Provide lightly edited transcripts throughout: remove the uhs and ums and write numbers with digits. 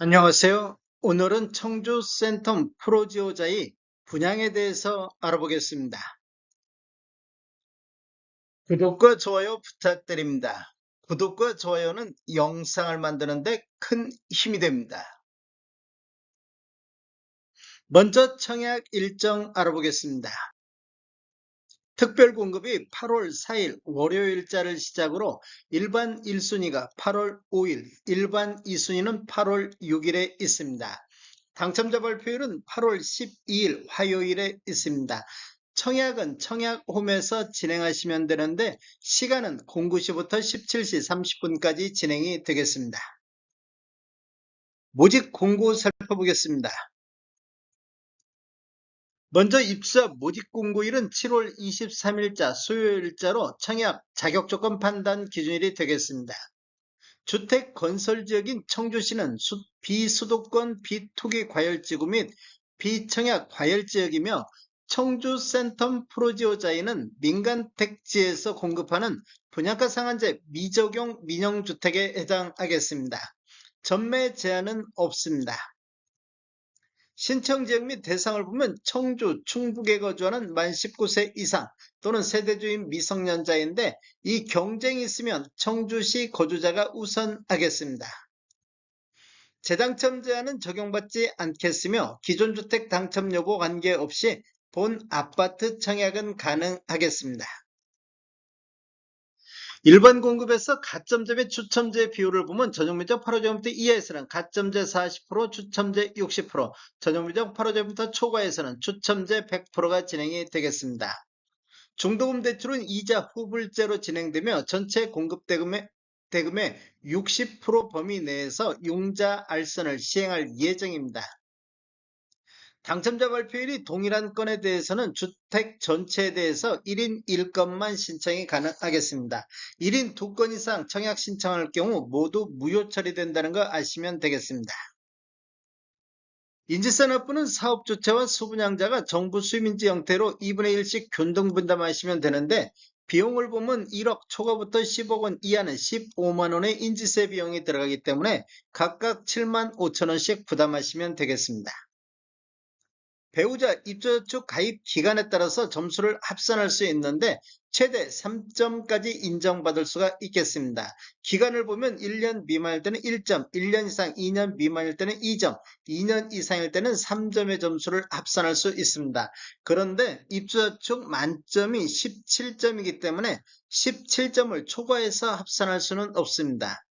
안녕하세요. 오늘은 청주 센텀 프로지오자의 분양에 대해서 알아보겠습니다. 구독과 좋아요 부탁드립니다. 구독과 좋아요는 영상을 만드는데 큰 힘이 됩니다. 먼저 청약 일정 알아보겠습니다. 특별 공급이 8월 4일 월요일자를 시작으로 일반 1순위가 8월 5일, 일반 2순위는 8월 6일에 있습니다. 당첨자 발표일은 8월 12일 화요일에 있습니다. 청약은 청약홈에서 진행하시면 되는데 시간은 09시부터 17시 30분까지 진행이 되겠습니다. 모집 공고 살펴보겠습니다. 먼저 입사 모집 공고일은 7월 23일자 수요일자로 청약 자격조건 판단 기준일이 되겠습니다. 주택 건설 지역인 청주시는 비수도권 비투기 과열지구 및 비청약 과열지역이며 청주 센텀 프로지오자이는 민간 택지에서 공급하는 분양가 상한제 미적용 민영주택에 해당하겠습니다. 전매 제한은 없습니다. 신청 지역 및 대상을 보면 청주, 충북에 거주하는 만 19세 이상 또는 세대주인 미성년자인데 이 경쟁이 있으면 청주시 거주자가 우선하겠습니다. 재당첨 제한은 적용받지 않겠으며 기존 주택 당첨 여부 관계없이 본 아파트 청약은 가능하겠습니다. 일반 공급에서 가점제 및 추첨제 비율을 보면 전용면적 8호제곱미터 이하에서는 가점제 40%, 추첨제 60%, 전용면적 8호제곱미터 초과에서는 추첨제 100%가 진행이 되겠습니다. 중도금 대출은 이자 후불제로 진행되며 전체 공급대금의 60% 범위 내에서 융자 알선을 시행할 예정입니다. 당첨자 발표일이 동일한 건에 대해서는 주택 전체에 대해서 1인 1건만 신청이 가능하겠습니다. 1인 2건 이상 청약 신청할 경우 모두 무효 처리된다는 거 아시면 되겠습니다. 인지산업부는 사업주체와 수분양자가 정부 수임인지 형태로 2분의 1씩 균등분담하시면 되는데 비용을 보면 1억 초과부터 10억 원 이하는 15만 원의 인지세 비용이 들어가기 때문에 각각 7만 5천 원씩 부담하시면 되겠습니다. 배우자 입주자축 가입 기간에 따라서 점수를 합산할 수 있는데 최대 3점까지 인정받을 수가 있겠습니다. 기간을 보면 1년 미만일 때는 1점, 1년 이상 2년 미만일 때는 2점, 2년 이상일 때는 3점의 점수를 합산할 수 있습니다. 그런데 입주자축 만점이 17점이기 때문에 17점을 초과해서 합산할 수는 없습니다.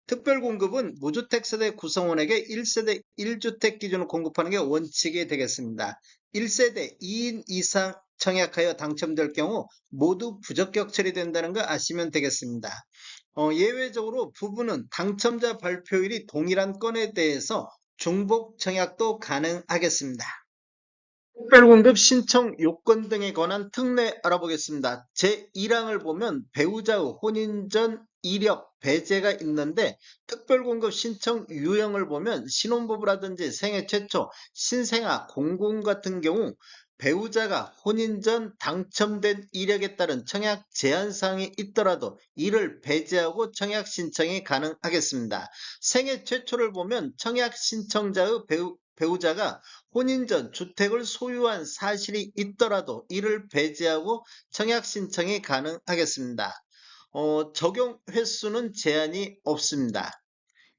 특별공급은 무주택 세대 구성원에게 1세대 1주택 기준으로 공급하는 게 원칙이 되겠습니다. 1세대 2인 이상 청약하여 당첨될 경우 모두 부적격 처리된다는 거 아시면 되겠습니다. 예외적으로 부부는 당첨자 발표일이 동일한 건에 대해서 중복 청약도 가능하겠습니다. 특별공급 신청 요건 등에 관한 특례 알아보겠습니다. 제1항을 보면 배우자의 혼인 전 이력 배제가 있는데 특별공급 신청 유형을 보면 신혼부부라든지 생애 최초 신생아 공공 같은 경우 배우자가 혼인 전 당첨된 이력에 따른 청약 제한사항이 있더라도 이를 배제하고 청약 신청이 가능하겠습니다. 생애 최초를 보면 청약 신청자의 배우자가 혼인 전 주택을 소유한 사실이 있더라도 이를 배제하고 청약 신청이 가능하겠습니다. 적용 횟수는 제한이 없습니다.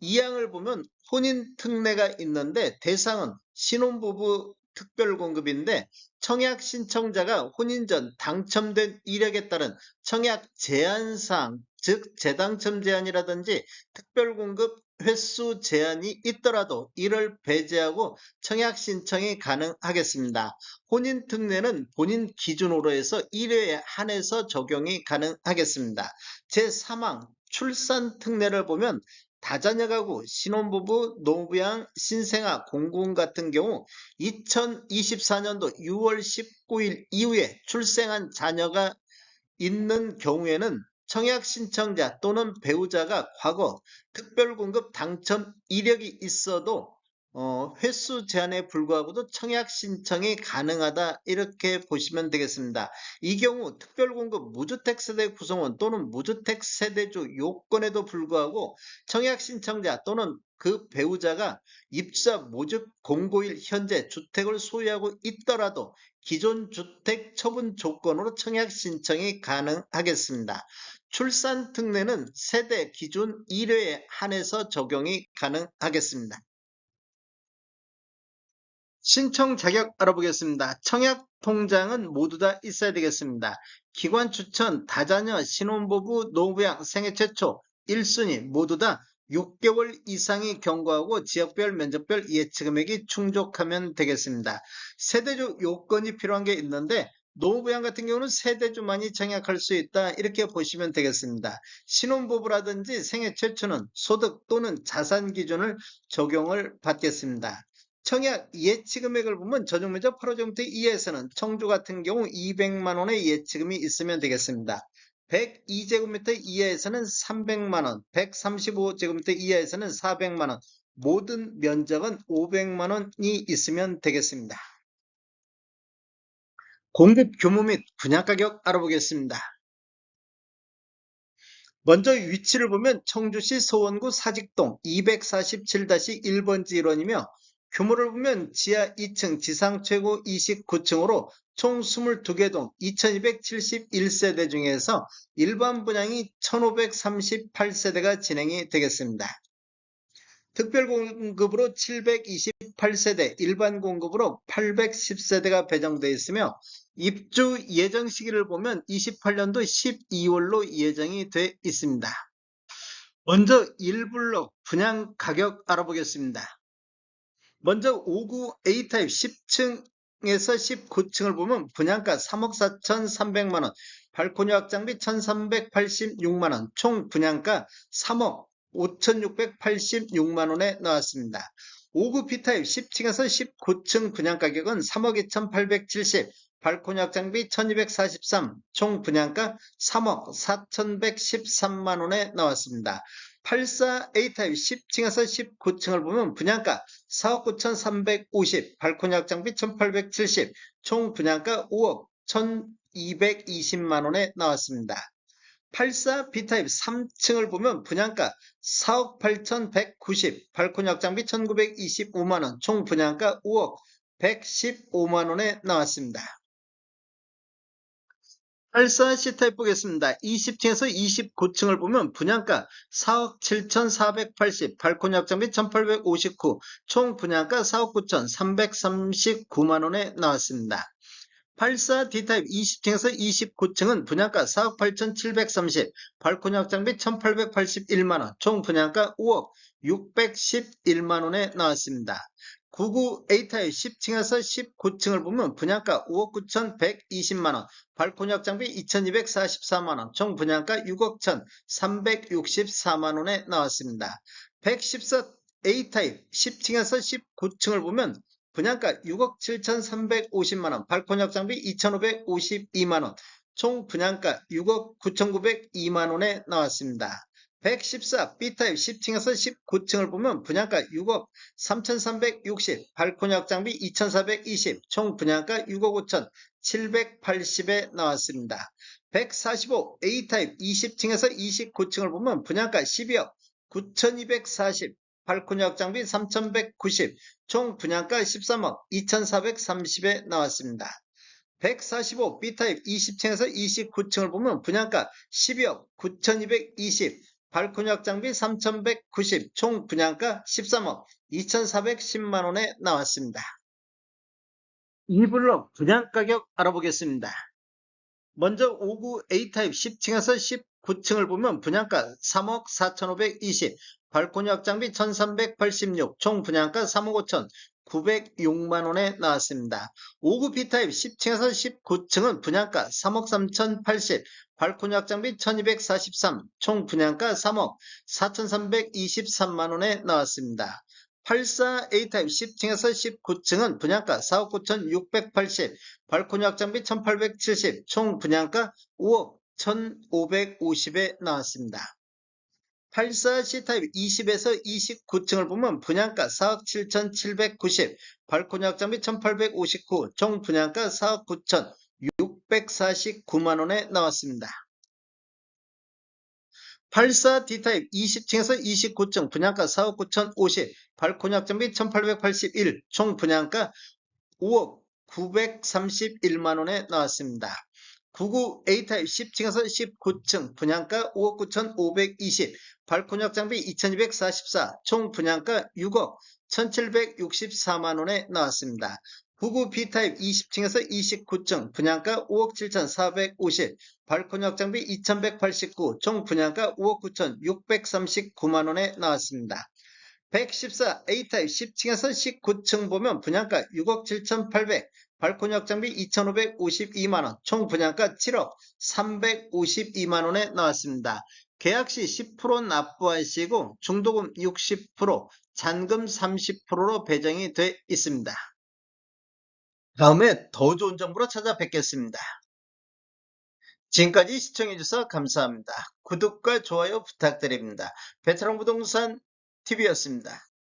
2항을 보면 혼인 특례가 있는데 대상은 신혼부부 특별공급인데 청약 신청자가 혼인 전 당첨된 이력에 따른 청약 제한사항, 즉 재당첨 제한이라든지 특별공급 횟수 제한이 있더라도 이를 배제하고 청약 신청이 가능하겠습니다. 혼인 특례는 본인 기준으로 해서 1회에 한해서 적용이 가능하겠습니다. 제3항 출산 특례를 보면 다자녀 가구, 신혼부부, 노부양, 신생아, 공공 같은 경우 2024년도 6월 19일 이후에 출생한 자녀가 있는 경우에는 청약 신청자 또는 배우자가 과거 특별공급 당첨 이력이 있어도 횟수 제한에 불구하고도 청약 신청이 가능하다 이렇게 보시면 되겠습니다. 이 경우 특별공급 무주택 세대 구성원 또는 무주택 세대주 요건에도 불구하고 청약 신청자 또는 그 배우자가 입주자 모집 공고일 현재 주택을 소유하고 있더라도 기존 주택 처분 조건으로 청약 신청이 가능하겠습니다. 출산 특례는 세대 기준 1회에 한해서 적용이 가능하겠습니다. 신청 자격 알아보겠습니다. 청약 통장은 모두 다 있어야 되겠습니다. 기관 추천, 다자녀, 신혼부부, 노부양, 생애 최초, 1순위 모두 다 6개월 이상이 경과하고 지역별 면적별 예치금액이 충족하면 되겠습니다. 세대주 요건이 필요한 게 있는데 노부양 같은 경우는 세대주만이 청약할 수 있다 이렇게 보시면 되겠습니다. 신혼부부라든지 생애 최초는 소득 또는 자산 기준을 적용을 받겠습니다. 청약 예치금액을 보면 전용면적 8호제곱미터 이하에서는 청주 같은 경우 200만원의 예치금이 있으면 되겠습니다. 102제곱미터 이하에서는 300만원, 135제곱미터 이하에서는 400만원, 모든 면적은 500만원이 있으면 되겠습니다. 공급 규모 및 분양가격 알아보겠습니다. 먼저 위치를 보면 청주시 서원구 사직동 247-1번지 일원이며 규모를 보면 지하 2층, 지상 최고 29층으로 총 22개 동 2271세대 중에서 일반 분양이 1538세대가 진행이 되겠습니다. 특별 공급으로 728세대, 일반 공급으로 810세대가 배정되어 있으며 입주 예정 시기를 보면 28년도 12월로 예정이 되어 있습니다. 먼저 1블록 분양 가격 알아보겠습니다. 먼저 5구 A타입 10층에서 19층을 보면 분양가 3억 4,300만원, 발코니 확장비 1,386만원, 총 분양가 3억 5,686만원에 나왔습니다. 5구 B타입 10층에서 19층 분양가격은 3억 2,870, 발코니 확장비 1,243, 총 분양가 3억 4,113만원에 나왔습니다. 84 A타입 10층에서 19층을 보면 분양가 4억 9,350, 발코니 확장비 1,870, 총 분양가 5억 1,220만원에 나왔습니다. 84 B타입 3층을 보면 분양가 4억 8,190, 발코니 확장비 1,925만원, 총 분양가 5억 115만원에 나왔습니다. 84 C타입 보겠습니다. 20층에서 29층을 보면 분양가 4억 7,480, 발코니 확장비 1,859, 총 분양가 4억 9,339만원에 나왔습니다. 84 D타입 20층에서 29층은 분양가 4억 8,730, 발코니 확장비 1,881만원, 총 분양가 5억 611만원에 나왔습니다. 99 A타입 10층에서 19층을 보면 분양가 5억 9,120만원, 발코니 확장비 2,244만원, 총 분양가 6억 1,364만원에 나왔습니다. 114 A타입 10층에서 19층을 보면 분양가 6억 7,350만원, 발코니 확장비 2,552만원, 총 분양가 6억 9,902만원에 나왔습니다. 114 B타입 10층에서 19층을 보면 분양가 6억 3,360, 발코니 확장비 2,420, 총 분양가 6억 5,780에 나왔습니다. 145 A타입 20층에서 29층을 보면 분양가 12억 9,240, 발코니 확장비 3,190, 총 분양가 13억 2,430에 나왔습니다. 145 B타입 20층에서 29층을 보면 분양가 12억 9,220, 발코니 확장비 3,190, 총 분양가 13억 2,410만원에 나왔습니다. 2블록 분양가격 알아보겠습니다. 먼저 5구 A타입 10층에서 19층을 보면 분양가 3억 4,520, 발코니 확장비 1,386, 총 분양가 3억 5천 906만원에 나왔습니다. 5구 B타입 10층에서 19층은 분양가 3억 3,080, 발코니 확장비 1,243, 총 분양가 3억 4,323만원에 나왔습니다. 84 A타입 10층에서 19층은 분양가 4억 9,680, 발코니 확장비 1,870, 총 분양가 5억 1,550에 나왔습니다. 84 C타입 20에서 29층을 보면 분양가 4억 7,790, 발코니 확장비 1,859, 총 분양가 4억 9,649만원에 나왔습니다. 84 D타입 20층에서 29층 분양가 4억 9,050, 발코니 확장비 1,881, 총 분양가 5억 931만원에 나왔습니다. 99 A타입 10층에서 19층 분양가 5억 9,520, 발코니 확장비 2,244, 총 분양가 6억 1,764만원에 나왔습니다. 99 B타입 20층에서 29층 분양가 5억 7,450, 발코니 확장비 2,189, 총 분양가 5억 9,639만원에 나왔습니다. 114 A타입 10층에서 19층 보면 분양가 6억 7,800, 발코니 확장비 2,552만원, 총 분양가 7억 352만원에 나왔습니다. 계약 시 10% 납부하시고 중도금 60%, 잔금 30%로 배정이 돼 있습니다. 다음에 더 좋은 정보로 찾아뵙겠습니다. 지금까지 시청해주셔서 감사합니다. 구독과 좋아요 부탁드립니다. 베테랑 부동산 TV였습니다.